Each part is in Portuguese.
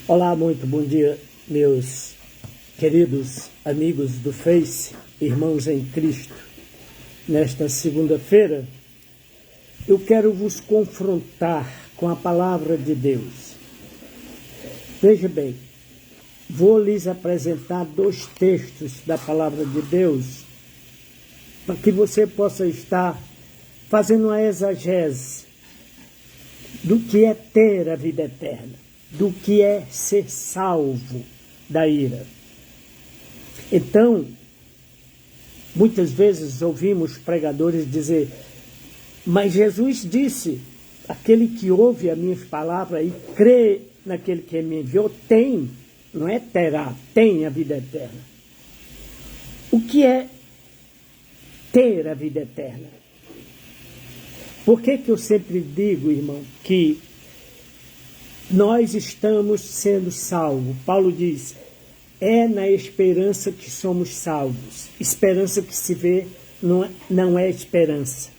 Olá, muito bom dia, meus queridos amigos do Face, irmãos em Cristo. Nesta segunda-feira, eu quero vos confrontar com a palavra de Deus. Veja bem, vou lhes apresentar 2 textos da palavra de Deus para que você possa estar fazendo uma exegese do que é ter a vida eterna, do que é ser salvo da ira. Então, muitas vezes ouvimos pregadores dizer, mas Jesus disse, aquele que ouve as minhas palavras e crê naquele que me enviou, tem, não é terá, tem a vida eterna. O que é ter a vida eterna? Por que eu sempre digo, irmão, que nós estamos sendo salvos? Paulo diz, é na esperança que somos salvos. Esperança que se vê não é esperança.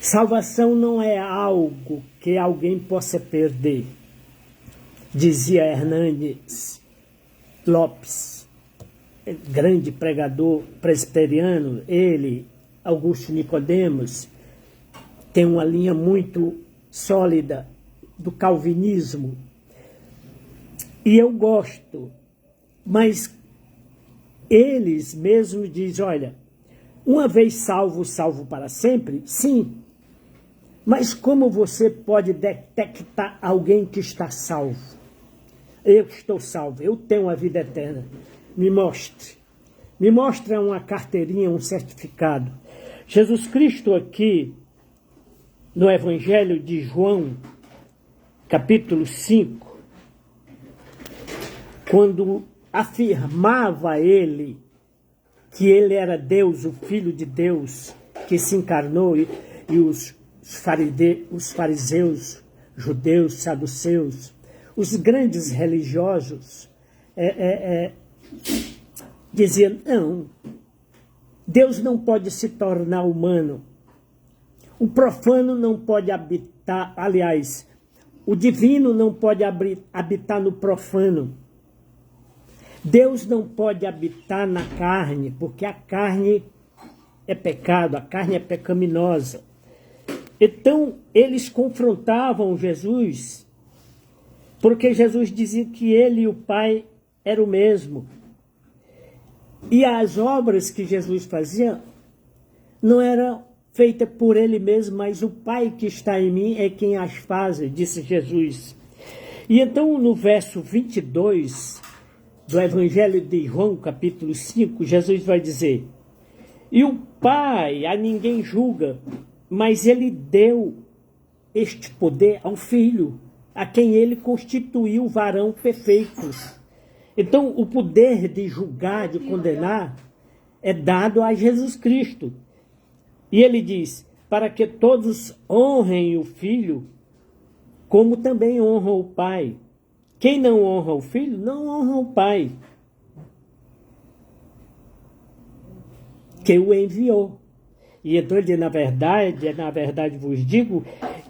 Salvação não é algo que alguém possa perder, dizia Hernandes Lopes, grande pregador presbiteriano. Ele, Augusto Nicodemos, tem uma linha muito sólida do calvinismo, e eu gosto, mas eles mesmos dizem, olha, uma vez salvo, salvo para sempre? Sim, mas como você pode detectar alguém que está salvo? Eu estou salvo, eu tenho a vida eterna, me mostre uma carteirinha, um certificado. Jesus Cristo aqui, no Evangelho de João, capítulo 5, quando afirmava ele que ele era Deus, o Filho de Deus, que se encarnou, e os fariseus, judeus, saduceus, os grandes religiosos diziam, não, Deus não pode se tornar humano, o profano não pode habitar, aliás, o divino não pode habitar no profano. Deus não pode habitar na carne, porque a carne é pecado, a carne é pecaminosa. Então, eles confrontavam Jesus, porque Jesus dizia que ele e o Pai eram o mesmo. E as obras que Jesus fazia não eram feita por ele mesmo, mas o Pai que está em mim é quem as faz, disse Jesus. E então, no verso 22 do Evangelho de João, capítulo 5, Jesus vai dizer, e o Pai a ninguém julga, mas ele deu este poder ao Filho, a quem ele constituiu o varão perfeito. Então, o poder de julgar, de condenar, é dado a Jesus Cristo. E ele diz, para que todos honrem o Filho, como também honram o Pai. Quem não honra o Filho, não honra o Pai, que o enviou. E então ele diz, na verdade vos digo,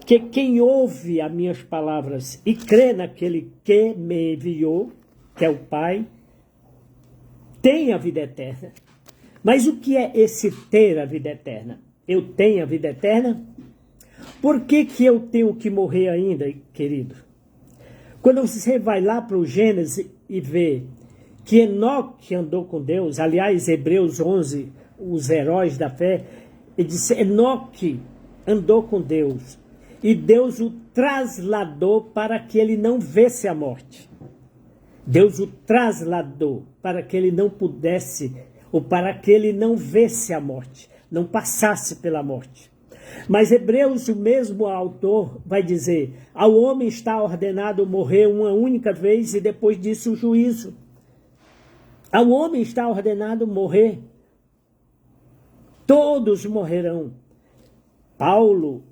que quem ouve as minhas palavras e crê naquele que me enviou, que é o Pai, tem a vida eterna. Mas o que é esse ter a vida eterna? Eu tenho a vida eterna? Por que eu tenho que morrer ainda, querido? Quando você vai lá para o Gênesis e vê que Enoque andou com Deus, aliás, Hebreus 11, os heróis da fé, ele disse, Enoque andou com Deus, e Deus o trasladou para que ele não visse a morte. Deus o trasladou para que ele não pudesse, ou para que ele não visse a morte, não passasse pela morte. Mas Hebreus, o mesmo autor, vai dizer, ao homem está ordenado morrer uma única vez e depois disso o juízo. Ao homem está ordenado morrer. Todos morrerão. Paulo,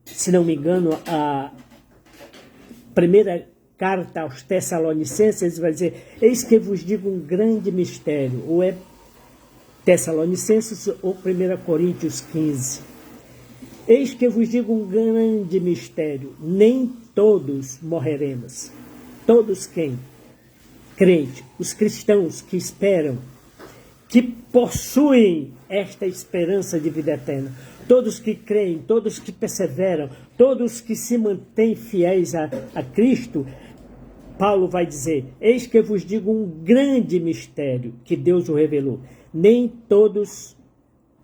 se não me engano, a primeira carta aos Tessalonicenses vai dizer, eis que vos digo um grande mistério, ou é Tessalonicenses ou 1 Coríntios 15. Eis que vos digo um grande mistério, nem todos morreremos, Todos quem? Crente, os cristãos que esperam, que possuem esta esperança de vida eterna. Todos que creem, todos que perseveram, todos que se mantêm fiéis a Cristo, Paulo vai dizer, eis que eu vos digo um grande mistério que Deus o revelou. Nem todos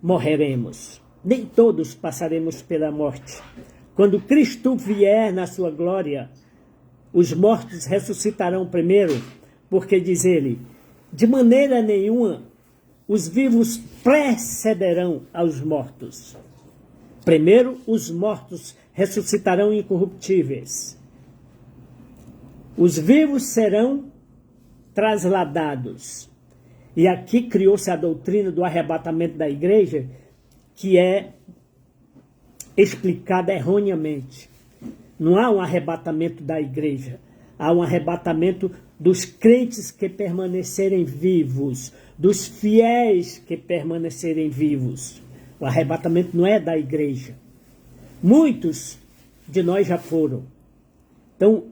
morreremos, nem todos passaremos pela morte. Quando Cristo vier na sua glória, os mortos ressuscitarão primeiro, porque diz ele, de maneira nenhuma os vivos precederão aos mortos. Primeiro os mortos ressuscitarão incorruptíveis. Os vivos serão trasladados. E aqui criou-se a doutrina do arrebatamento da igreja, que é explicada erroneamente. Não há um arrebatamento da igreja, há um arrebatamento dos crentes que permanecerem vivos, dos fiéis que permanecerem vivos. O arrebatamento não é da igreja. Muitos de nós já foram. Então,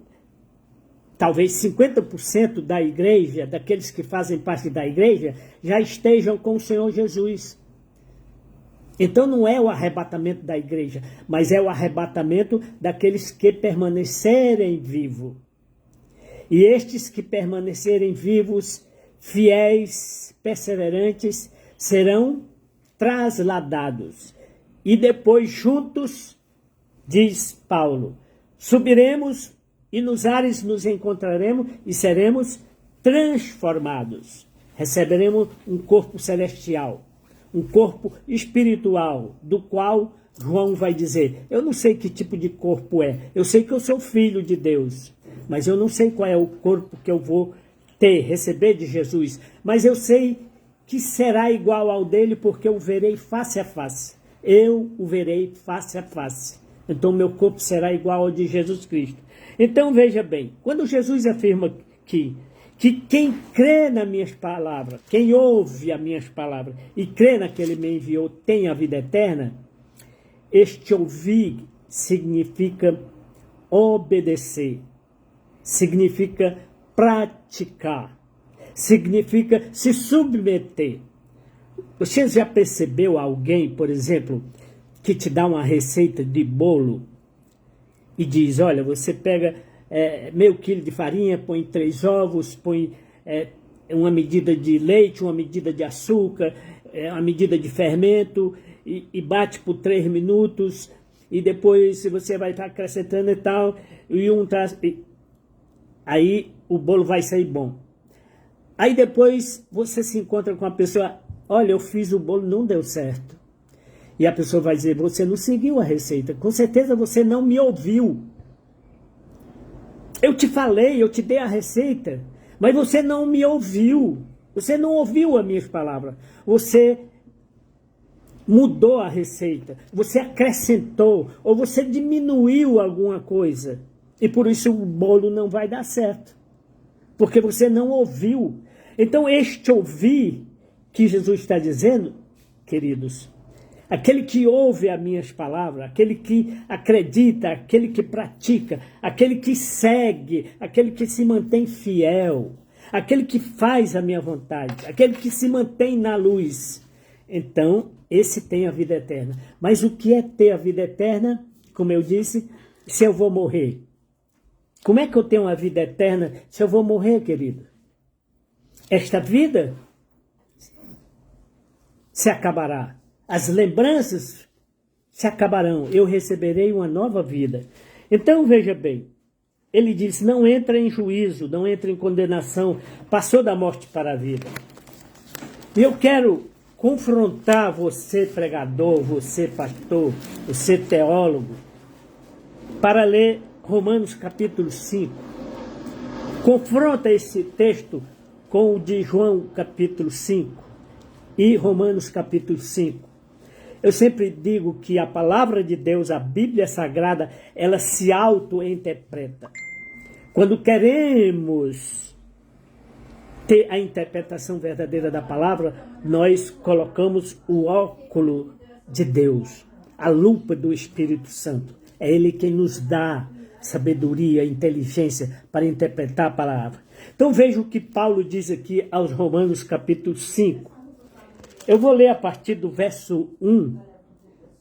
talvez 50% da igreja, daqueles que fazem parte da igreja, já estejam com o Senhor Jesus. Então não é o arrebatamento da igreja, mas é o arrebatamento daqueles que permanecerem vivos. E estes que permanecerem vivos, fiéis, perseverantes, serão trasladados. E depois juntos, diz Paulo, subiremos e nos ares nos encontraremos e seremos transformados. Receberemos um corpo celestial, um corpo espiritual, do qual João vai dizer, eu não sei que tipo de corpo é, eu sei que eu sou filho de Deus, mas eu não sei qual é o corpo que eu vou ter, receber de Jesus, mas eu sei que será igual ao dele, porque eu o verei face a face. Eu o verei face a face. Então meu corpo será igual ao de Jesus Cristo. Então veja bem, quando Jesus afirma que quem crê nas minhas palavras, quem ouve as minhas palavras e crê naquele que me enviou tem a vida eterna, este ouvir significa obedecer, significa praticar, significa se submeter. Você já percebeu alguém, por exemplo, que te dá uma receita de bolo e diz, olha, você pega meio quilo de farinha, põe 3 ovos, põe uma medida de leite, uma medida de açúcar, uma medida de fermento e bate por 3 minutos e depois você vai estar acrescentando e tal, aí o bolo vai sair bom. Aí depois você se encontra com a pessoa, olha, eu fiz o bolo, não deu certo. E a pessoa vai dizer, você não seguiu a receita, com certeza você não me ouviu. Eu te falei, eu te dei a receita, mas você não me ouviu. Você não ouviu as minhas palavras. Você mudou a receita, você acrescentou, ou você diminuiu alguma coisa. E por isso o bolo não vai dar certo. Porque você não ouviu. Então este ouvir que Jesus está dizendo, queridos, aquele que ouve as minhas palavras, aquele que acredita, aquele que pratica, aquele que segue, aquele que se mantém fiel, aquele que faz a minha vontade, aquele que se mantém na luz, então esse tem a vida eterna. Mas o que é ter a vida eterna? Como eu disse, se eu vou morrer. Como é que eu tenho a vida eterna se eu vou morrer, querido? Esta vida se acabará. As lembranças se acabarão. Eu receberei uma nova vida. Então, veja bem. Ele diz, não entra em juízo, não entra em condenação. Passou da morte para a vida. E eu quero confrontar você, pregador, você, pastor, você, teólogo, para ler Romanos capítulo 5. Confronta esse texto com o de João capítulo 5 e Romanos capítulo 5. Eu sempre digo que a palavra de Deus, a Bíblia Sagrada, ela se auto-interpreta. Quando queremos ter a interpretação verdadeira da palavra, nós colocamos o óculo de Deus, a lupa do Espírito Santo. É Ele quem nos dá sabedoria, inteligência para interpretar a palavra. Então veja o que Paulo diz aqui aos Romanos capítulo 5. Eu vou ler a partir do verso 1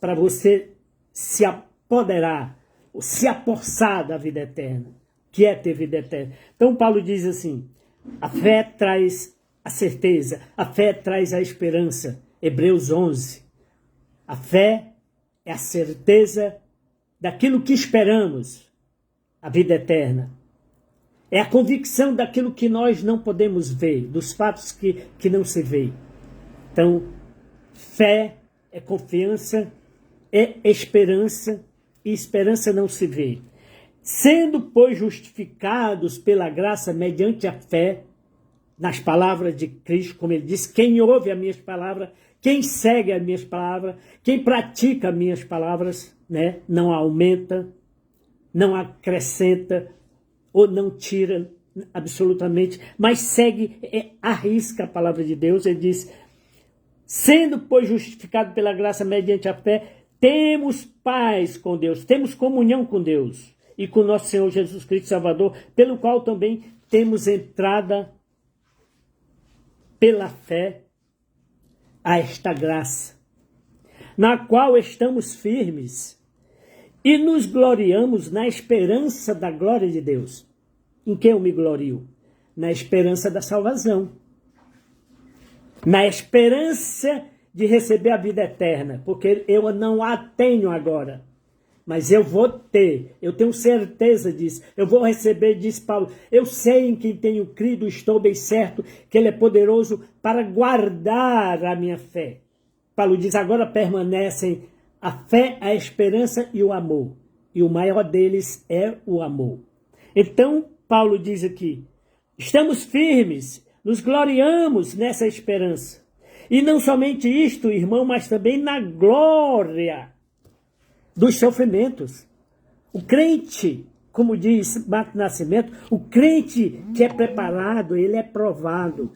para você se apoderar, se apossar da vida eterna, que é ter vida eterna. Então Paulo diz assim, a fé traz a certeza, a fé traz a esperança. Hebreus 11. A fé é a certeza daquilo que esperamos, a vida eterna. É a convicção daquilo que nós não podemos ver, dos fatos que não se vê. Então, fé é confiança, é esperança, e esperança não se vê. Sendo, pois, justificados pela graça mediante a fé, nas palavras de Cristo, como ele disse, quem ouve as minhas palavras, quem segue as minhas palavras, quem pratica as minhas palavras, né, não aumenta, não acrescenta ou não tira absolutamente, mas segue, arrisca a palavra de Deus. Ele diz, sendo, pois, justificado pela graça mediante a fé, temos paz com Deus, temos comunhão com Deus e com nosso Senhor Jesus Cristo Salvador, pelo qual também temos entrada pela fé a esta graça, na qual estamos firmes e nos gloriamos na esperança da glória de Deus. Em que eu me glorio? Na esperança da salvação. Na esperança de receber a vida eterna, porque eu não a tenho agora, mas eu vou ter, eu tenho certeza disso, eu vou receber, diz Paulo, eu sei em quem tenho crido, estou bem certo que ele é poderoso para guardar a minha fé. Paulo diz, agora permanecem a fé, a esperança e o amor, e o maior deles é o amor. Então, Paulo diz aqui, estamos firmes, nos gloriamos nessa esperança. E não somente isto, irmão, mas também na glória dos sofrimentos. O crente, como diz Marco Nascimento, o crente que é preparado, ele é provado.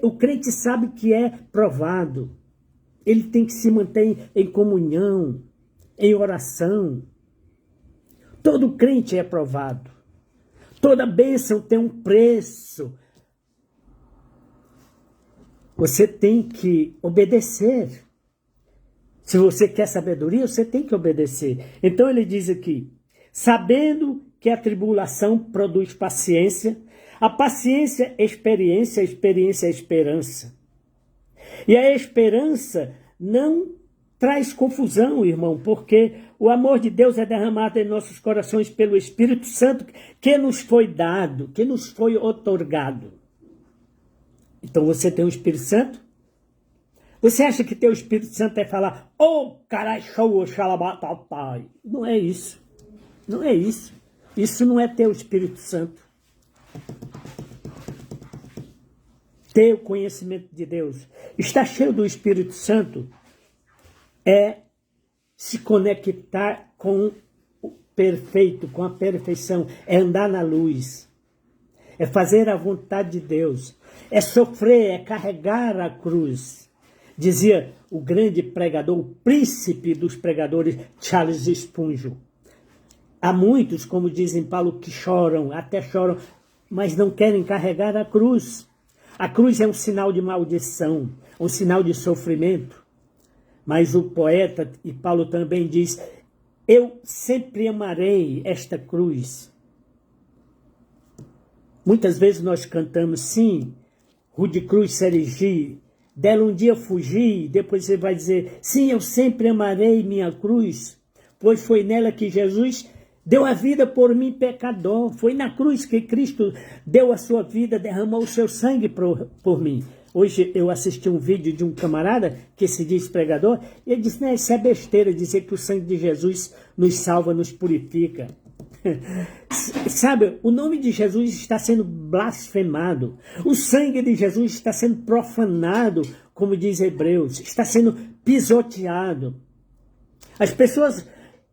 O crente sabe que é provado. Ele tem que se manter em comunhão, em oração. Todo crente é provado. Toda bênção tem um preço. Você tem que obedecer. Se você quer sabedoria, você tem que obedecer. Então ele diz aqui, sabendo que a tribulação produz paciência, a paciência é experiência, a experiência é esperança. E a esperança não traz confusão, irmão, porque o amor de Deus é derramado em nossos corações pelo Espírito Santo que nos foi dado, que nos foi outorgado. Então você tem o Espírito Santo? Você acha que ter o Espírito Santo é falar, carai, show, xalabatai? Não é isso. Não é isso. Isso não é ter o Espírito Santo. Ter o conhecimento de Deus. Estar cheio do Espírito Santo é se conectar com o perfeito, com a perfeição. É andar na luz. É fazer a vontade de Deus. É sofrer, é carregar a cruz. Dizia o grande pregador, o príncipe dos pregadores, Charles Spurgeon. Há muitos, como dizem Paulo, que choram, até choram, mas não querem carregar a cruz. A cruz é um sinal de maldição, um sinal de sofrimento. Mas o poeta, e Paulo também diz, eu sempre amarei esta cruz. Muitas vezes nós cantamos, sim, rude cruz se erigir, dela um dia fugi, depois você vai dizer, sim, eu sempre amarei minha cruz, pois foi nela que Jesus deu a vida por mim, pecador. Foi na cruz que Cristo deu a sua vida, derramou o seu sangue por mim. Hoje eu assisti um vídeo de um camarada que se diz pregador, e ele disse, isso é besteira dizer que o sangue de Jesus nos salva, nos purifica. Sabe, o nome de Jesus está sendo blasfemado. O sangue de Jesus está sendo profanado, como diz Hebreus. Está sendo pisoteado. As pessoas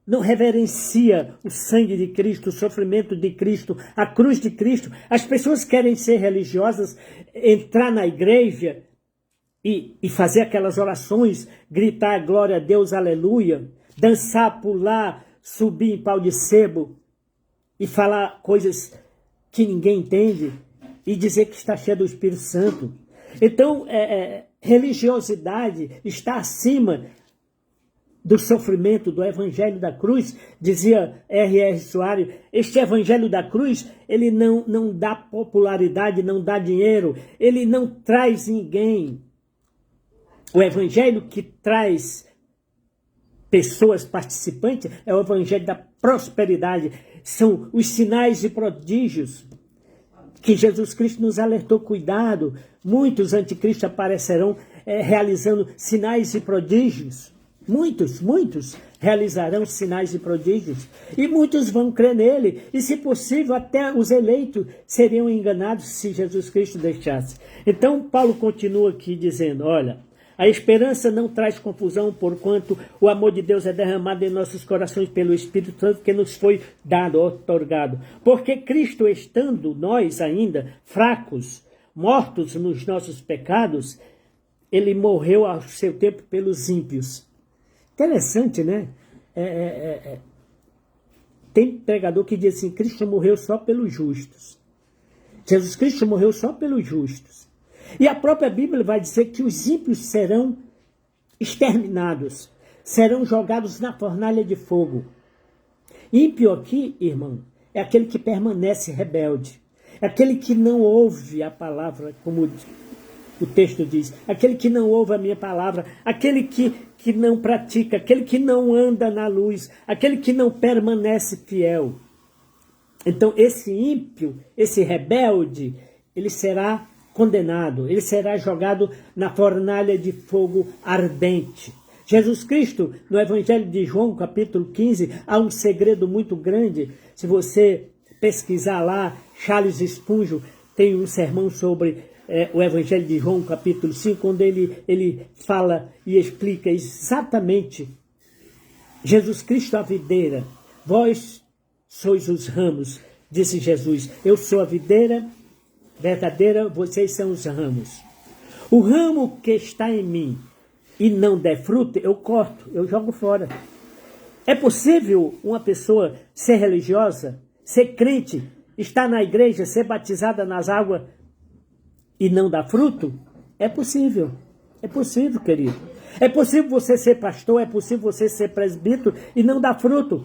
não reverenciam o sangue de Cristo, o sofrimento de Cristo, a cruz de Cristo. As pessoas querem ser religiosas, entrar na igreja e fazer aquelas orações, gritar glória a Deus, aleluia, dançar, pular, subir em pau de sebo. e falar coisas que ninguém entende e dizer que está cheio do Espírito Santo. Então, religiosidade está acima do sofrimento, do evangelho da cruz. Dizia R.R. Soares, este evangelho da cruz, ele não dá popularidade, não dá dinheiro, ele não traz ninguém. O evangelho que traz pessoas participantes é o evangelho da prosperidade. São os sinais e prodígios que Jesus Cristo nos alertou, cuidado. Muitos anticristos aparecerão realizando sinais e prodígios. Muitos realizarão sinais e prodígios. E muitos vão crer nele. E, se possível, até os eleitos seriam enganados se Jesus Cristo deixasse. Então, Paulo continua aqui dizendo, olha, a esperança não traz confusão, porquanto o amor de Deus é derramado em nossos corações pelo Espírito Santo que nos foi dado, outorgado. Porque Cristo, estando nós ainda fracos, mortos nos nossos pecados, ele morreu ao seu tempo pelos ímpios. Interessante, né? Tem pregador que diz assim, Cristo morreu só pelos justos. Jesus Cristo morreu só pelos justos. E a própria Bíblia vai dizer que os ímpios serão exterminados, serão jogados na fornalha de fogo. Ímpio aqui, irmão, é aquele que permanece rebelde, é aquele que não ouve a palavra, como o texto diz, aquele que não ouve a minha palavra, aquele que não pratica, aquele que não anda na luz, aquele que não permanece fiel. Então esse ímpio, esse rebelde, ele será condenado, ele será jogado na fornalha de fogo ardente. Jesus Cristo, no Evangelho de João, capítulo 15, há um segredo muito grande. Se você pesquisar lá, Charles Spurgeon tem um sermão sobre o Evangelho de João, capítulo 5, onde ele fala e explica exatamente Jesus Cristo a videira, vós sois os ramos, disse Jesus, eu sou a videira verdadeira, vocês são os ramos. O ramo que está em mim e não der fruto, eu corto, eu jogo fora. É possível uma pessoa ser religiosa, ser crente, estar na igreja, ser batizada nas águas e não dar fruto? É possível, querido. É possível você ser pastor, é possível você ser presbítero e não dar fruto.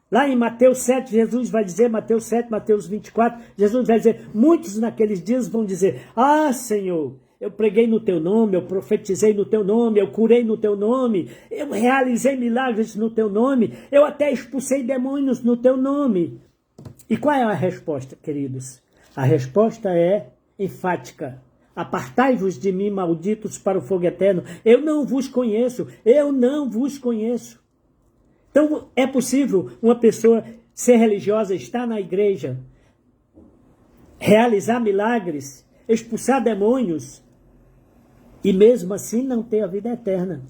Lá em Mateus 7, Jesus vai dizer, Mateus 7, Mateus 24, Jesus vai dizer, muitos naqueles dias vão dizer, ah, Senhor, eu preguei no teu nome, eu profetizei no teu nome, eu curei no teu nome, eu realizei milagres no teu nome, eu até expulsei demônios no teu nome. E qual é a resposta, queridos? A resposta é enfática. Apartai-vos de mim, malditos, para o fogo eterno. Eu não vos conheço, eu não vos conheço. Então, é possível uma pessoa ser religiosa, estar na igreja, realizar milagres, expulsar demônios, e mesmo assim não ter a vida eterna.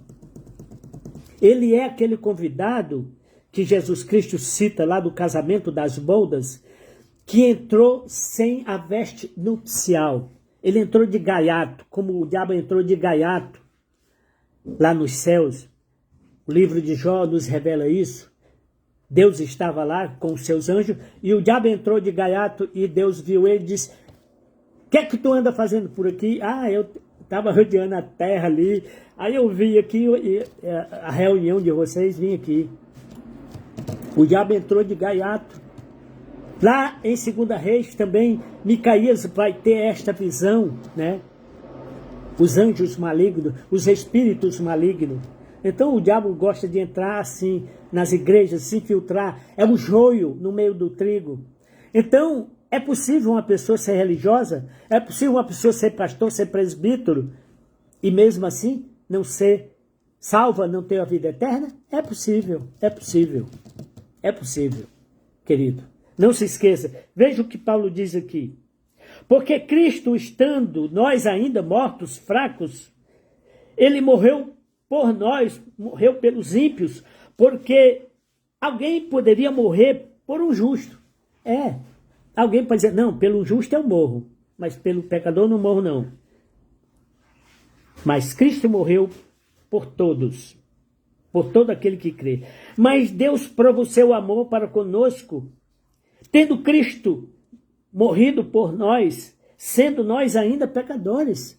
Ele é aquele convidado que Jesus Cristo cita lá do casamento das bodas, que entrou sem a veste nupcial. Ele entrou de gaiato, como o diabo entrou de gaiato lá nos céus. O livro de Jó nos revela isso. Deus estava lá com os seus anjos e o diabo entrou de gaiato e Deus viu ele e disse, o que é que tu anda fazendo por aqui? Ah, eu estava rodeando a terra ali, aí eu vi aqui a reunião de vocês, vim aqui. O diabo entrou de gaiato. Lá em 2 Reis também, Micaías vai ter esta visão, né? Os anjos malignos, os espíritos malignos. Então o diabo gosta de entrar assim nas igrejas, se infiltrar. É um joio no meio do trigo. Então é possível uma pessoa ser religiosa? É possível uma pessoa ser pastor, ser presbítero e mesmo assim não ser salva, não ter a vida eterna? É possível, querido. Não se esqueça. Veja o que Paulo diz aqui. Porque Cristo, estando nós ainda mortos, fracos, ele morreu por nós, morreu pelos ímpios, porque alguém poderia morrer por um justo. Alguém pode dizer, não, pelo justo eu morro, mas pelo pecador não morro não. Mas Cristo morreu por todos, por todo aquele que crê. Mas Deus prova o seu amor para conosco, Tendo Cristo morrido por nós, sendo nós ainda pecadores.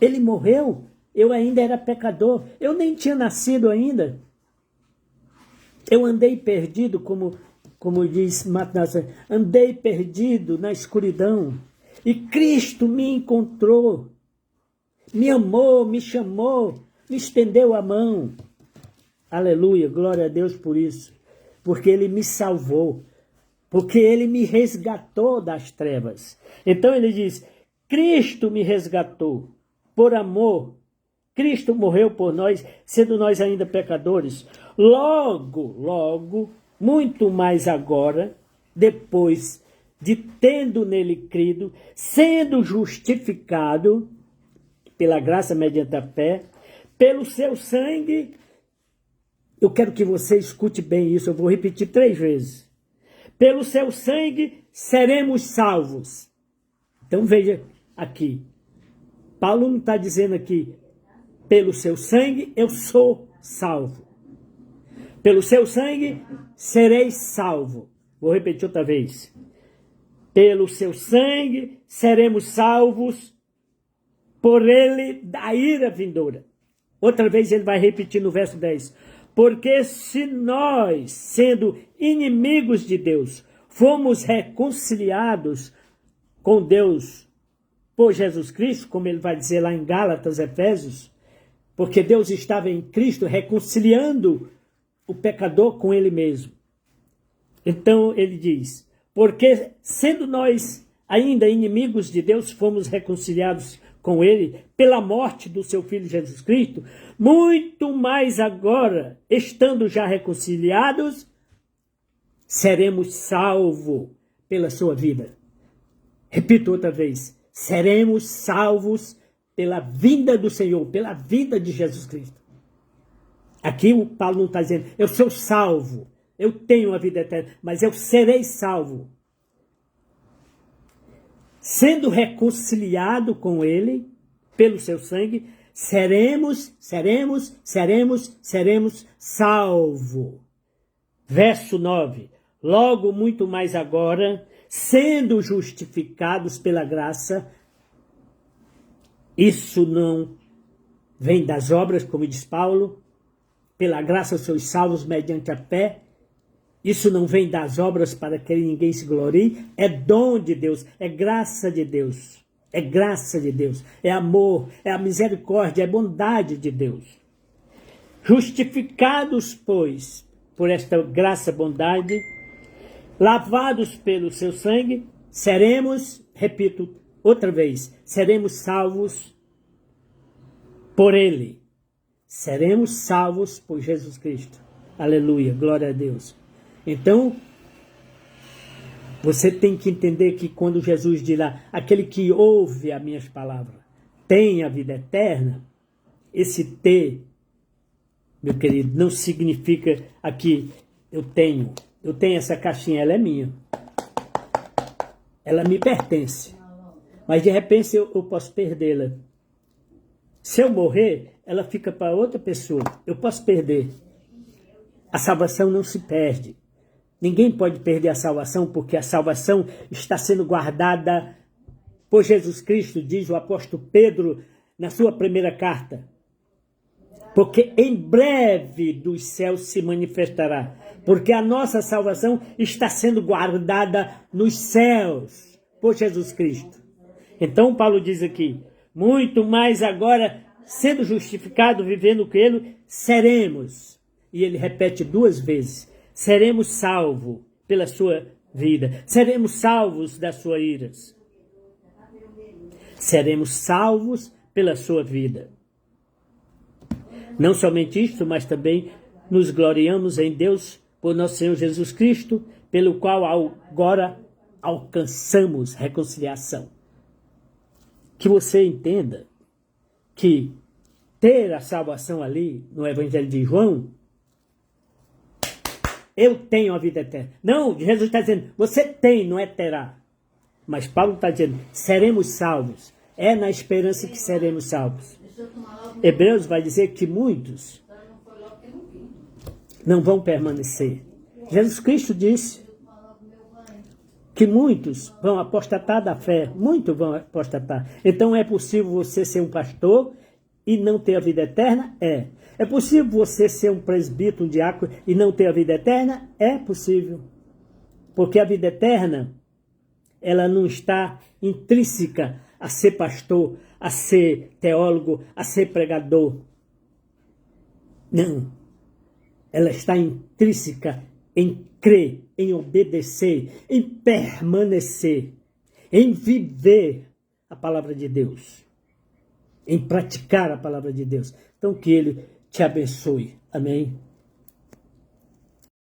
Ele morreu, eu ainda era pecador, eu nem tinha nascido ainda. Eu andei perdido, como diz Mateus, andei perdido na escuridão. E Cristo me encontrou, me amou, me chamou, me estendeu a mão. Aleluia, glória a Deus por isso. Porque Ele me salvou, porque Ele me resgatou das trevas. Então ele diz, Cristo me resgatou, por amor. Cristo morreu por nós, sendo nós ainda pecadores. Logo, muito mais agora, depois de tendo nele crido, sendo justificado pela graça mediante a fé, pelo seu sangue. Eu quero que você escute bem isso, eu vou repetir 3 vezes. Pelo seu sangue seremos salvos. Então veja aqui, Paulo não está dizendo aqui, pelo seu sangue eu sou salvo. Pelo seu sangue sereis salvo. Vou repetir outra vez. Pelo seu sangue seremos salvos, por ele da ira vindoura. Outra vez ele vai repetir no verso 10. Porque se nós, sendo inimigos de Deus, fomos reconciliados com Deus por Jesus Cristo, como ele vai dizer lá em Gálatas, Efésios, porque Deus estava em Cristo reconciliando o pecador com ele mesmo. Então ele diz, porque sendo nós ainda inimigos de Deus, fomos reconciliados com ele pela morte do seu Filho Jesus Cristo, muito mais agora, estando já reconciliados, seremos salvos pela sua vida. Repito outra vez, seremos salvos pela vinda do Senhor, pela vida de Jesus Cristo. Aqui o Paulo não está dizendo, eu sou salvo, eu tenho a vida eterna, mas eu serei salvo. Sendo reconciliado com ele, pelo seu sangue, seremos salvo. Verso 9. Logo, muito mais agora, sendo justificados pela graça, isso não vem das obras, como diz Paulo, pela graça sois salvos mediante a fé. Isso não vem das obras para que ninguém se glorie, é dom de Deus, é graça de Deus, é graça de Deus, é amor, é a misericórdia, é bondade de Deus. Justificados, pois, por esta graça, bondade, lavados pelo seu sangue, seremos, repito outra vez, seremos salvos por ele. Seremos salvos por Jesus Cristo. Aleluia, glória a Deus. Então, você tem que entender que quando Jesus dirá, aquele que ouve as minhas palavras tem a vida eterna, esse ter, meu querido, não significa aqui, eu tenho essa caixinha, ela é minha. Ela me pertence. Mas de repente eu posso perdê-la. Se eu morrer, ela fica para outra pessoa. Eu posso perder. A salvação não se perde. Ninguém pode perder a salvação, porque a salvação está sendo guardada por Jesus Cristo, diz o apóstolo Pedro na sua primeira carta. Porque em breve dos céus se manifestará. Porque a nossa salvação está sendo guardada nos céus por Jesus Cristo. Então Paulo diz aqui, muito mais agora, sendo justificado, vivendo com ele, seremos. E ele repete 2 vezes. Seremos salvos pela sua vida. Seremos salvos das suas iras. Seremos salvos pela sua vida. Não somente isto, mas também nos gloriamos em Deus por nosso Senhor Jesus Cristo, pelo qual agora alcançamos reconciliação. Que você entenda que ter a salvação ali no Evangelho de João, eu tenho a vida eterna. Não, Jesus está dizendo, você tem, não é terá. Mas Paulo está dizendo, seremos salvos. É na esperança que seremos salvos. Hebreus vai dizer que muitos não vão permanecer. Jesus Cristo disse, que muitos vão apostatar da fé, muitos vão apostatar. Então é possível você ser um pastor e não ter a vida eterna? É. É possível você ser um presbítero, um diácono e não ter a vida eterna? É possível. Porque a vida eterna, ela não está intrínseca a ser pastor, a ser teólogo, a ser pregador. Não. Ela está intrínseca em crer, em obedecer, em permanecer, em viver a palavra de Deus, em praticar a palavra de Deus. Então que Ele te abençoe. Amém?